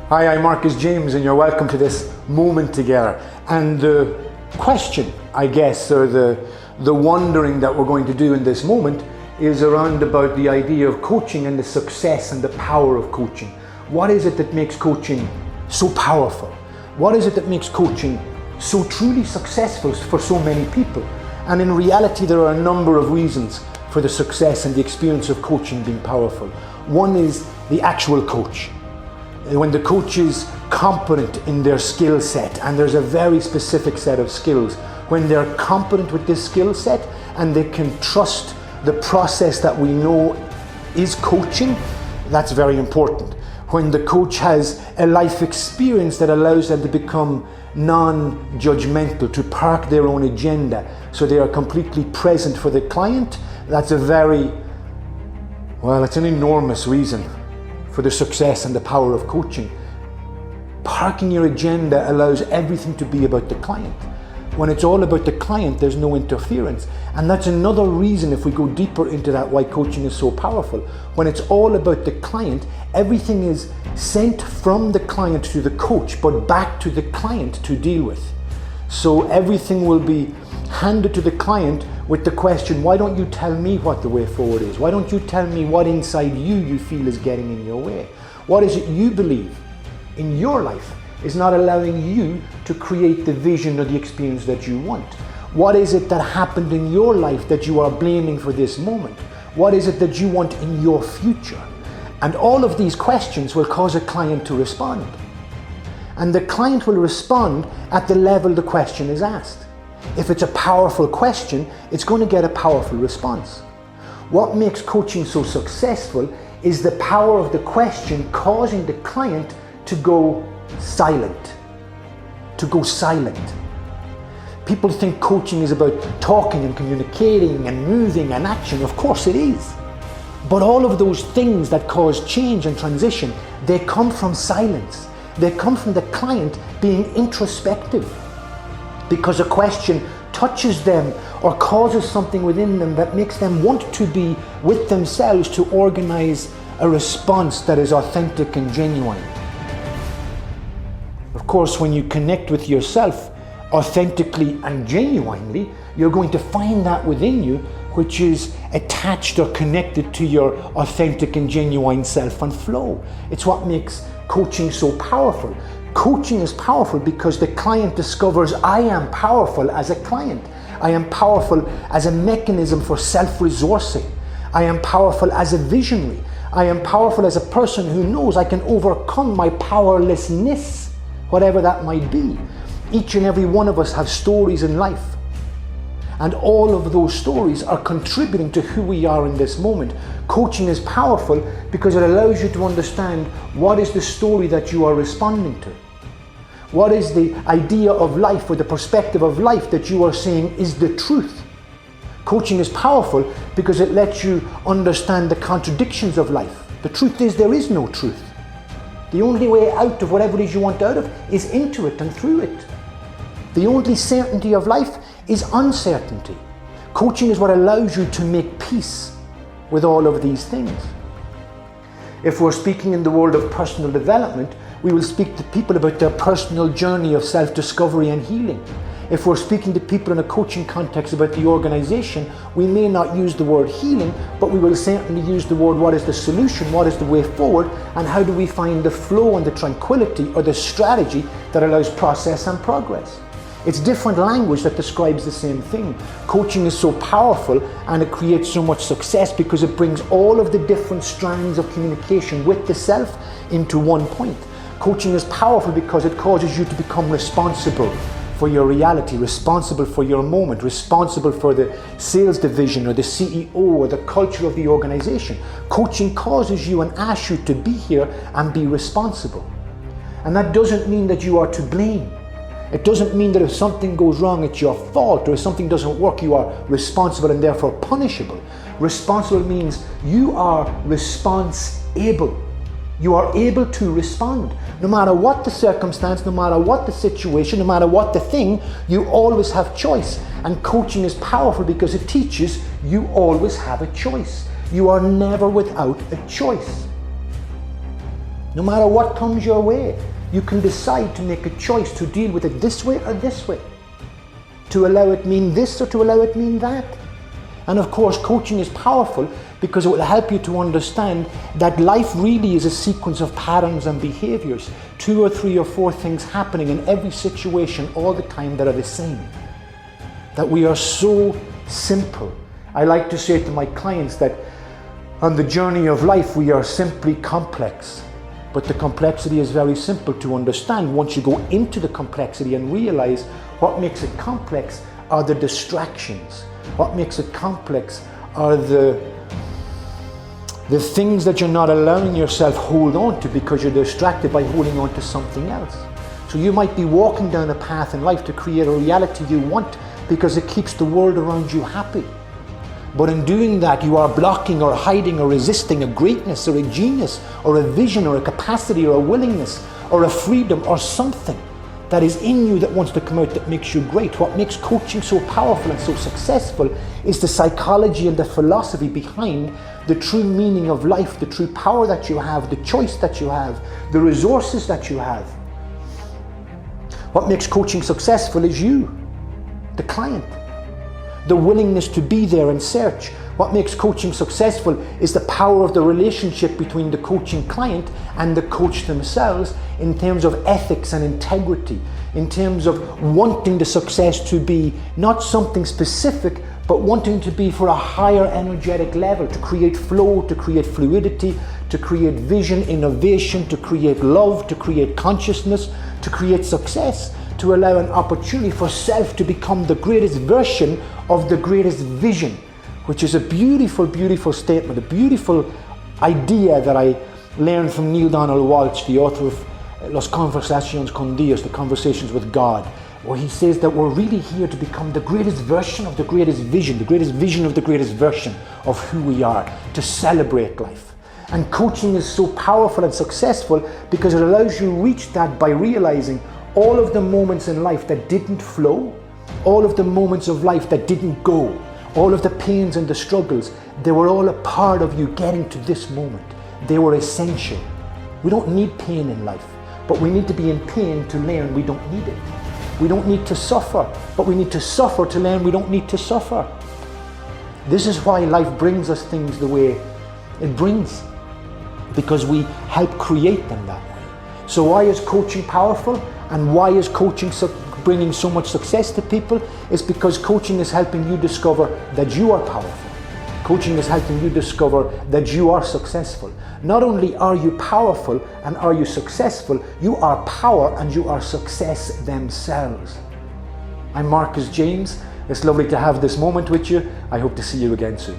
Hi, I'm Marcus James and you're welcome to this moment together. And the question, I guess, or the wondering that we're going to do in this moment is around about the idea of coaching and the success and the power of coaching. What is it that makes coaching so powerful? What is it that makes coaching so truly successful for so many people? And in reality, there are a number of reasons for the success and the experience of coaching being powerful. One is the actual coach. When the coach is competent in their skill set, and there's a very specific set of skills, when they're competent with this skill set and they can trust the process that we know is coaching, that's very important. When the coach has a life experience that allows them to become non-judgmental, to park their own agenda, so they are completely present for the client, that's it's an enormous reason for the success and the power of coaching. Parking your agenda allows everything to be about the client. When it's all about the client, there's no interference. And that's another reason, if we go deeper into that, why coaching is so powerful. When it's all about the client, everything is sent from the client to the coach, but back to the client to deal with. So everything will be handed to the client with the question, why don't you tell me what the way forward is? Why don't you tell me what inside you feel is getting in your way? What is it you believe in your life is not allowing you to create the vision or the experience that you want? What is it that happened in your life that you are blaming for this moment? What is it that you want in your future? And all of these questions will cause a client to respond. And the client will respond at the level the question is asked. If it's a powerful question, it's going to get a powerful response. What makes coaching so successful is the power of the question causing the client to go silent. People think coaching is about talking and communicating and moving and action. Of course it is. But all of those things that cause change and transition, they come from silence. They come from the client being introspective. Because a question touches them or causes something within them that makes them want to be with themselves to organize a response that is authentic and genuine. Of course, when you connect with yourself authentically and genuinely, you're going to find that within you which is attached or connected to your authentic and genuine self and flow. It's what makes coaching so powerful. Coaching is powerful because the client discovers, I am powerful as a client. I am powerful as a mechanism for self-resourcing. I am powerful as a visionary. I am powerful as a person who knows I can overcome my powerlessness, whatever that might be. Each and every one of us have stories in life. And all of those stories are contributing to who we are in this moment. Coaching is powerful because it allows you to understand what is the story that you are responding to. What is the idea of life or the perspective of life that you are saying is the truth. Coaching is powerful because it lets you understand the contradictions of life. The truth is there is no truth. The only way out of whatever it is you want out of is into it and through it. The only certainty of life is uncertainty. Coaching is what allows you to make peace with all of these things. If we're speaking in the world of personal development, we will speak to people about their personal journey of self-discovery and healing. If we're speaking to people in a coaching context about the organization, we may not use the word healing, but we will certainly use the word, what is the solution, what is the way forward, and how do we find the flow and the tranquility or the strategy that allows process and progress. It's different language that describes the same thing. Coaching is so powerful and it creates so much success because it brings all of the different strands of communication with the self into one point. Coaching is powerful because it causes you to become responsible for your reality, responsible for your moment, responsible for the sales division or the CEO or the culture of the organization. Coaching causes you and asks you to be here and be responsible. And that doesn't mean that you are to blame. It doesn't mean that if something goes wrong, it's your fault, or if something doesn't work, you are responsible and therefore punishable. Responsible means you are response-able. You are able to respond. No matter what the circumstance, no matter what the situation, no matter what the thing, you always have choice. And coaching is powerful because it teaches you always have a choice. You are never without a choice. No matter what comes your way, you can decide to make a choice to deal with it this way or this way. To allow it mean this or to allow it mean that. And of course, coaching is powerful because it will help you to understand that life really is a sequence of patterns and behaviors. 2 or 3 or 4 things happening in every situation all the time that are the same. That we are so simple. I like to say to my clients that on the journey of life, we are simply complex. But the complexity is very simple to understand once you go into the complexity and realize what makes it complex are the distractions. What makes it complex are the things that you're not allowing yourself hold on to because you're distracted by holding on to something else. So you might be walking down a path in life to create a reality you want because it keeps the world around you happy. But in doing that, you are blocking or hiding or resisting a greatness or a genius or a vision or a capacity or a willingness or a freedom or something that is in you that wants to come out that makes you great. What makes coaching so powerful and so successful is the psychology and the philosophy behind the true meaning of life, the true power that you have, the choice that you have, the resources that you have. What makes coaching successful is you, the client. The willingness to be there and search. What makes coaching successful is the power of the relationship between the coaching client and the coach themselves in terms of ethics and integrity, in terms of wanting the success to be not something specific, but wanting to be for a higher energetic level, to create flow, to create fluidity, to create vision, innovation, to create love, to create consciousness, to create success, to allow an opportunity for self to become the greatest version of the greatest vision, which is a beautiful, beautiful statement, a beautiful idea that I learned from Neil Donald Walsh, the author of Las Conversaciones con Dios, the Conversations with God, where he says that we're really here to become the greatest version of the greatest vision of the greatest version of who we are, to celebrate life. And coaching is so powerful and successful because it allows you to reach that by realizing all of the moments in life that didn't flow, all of the moments of life that didn't go, all of the pains and the struggles, they were all a part of you getting to this moment. They were essential. We don't need pain in life, but we need to be in pain to learn we don't need it. We don't need to suffer, but we need to suffer to learn we don't need to suffer. This is why life brings us things the way it brings, because we help create them that way. So why is coaching powerful? And why is coaching bringing so much success to people? It's because coaching is helping you discover that you are powerful. Coaching is helping you discover that you are successful. Not only are you powerful and are you successful, you are power and you are success themselves. I'm Marcus James. It's lovely to have this moment with you. I hope to see you again soon.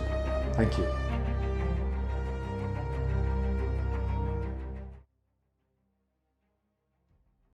Thank you.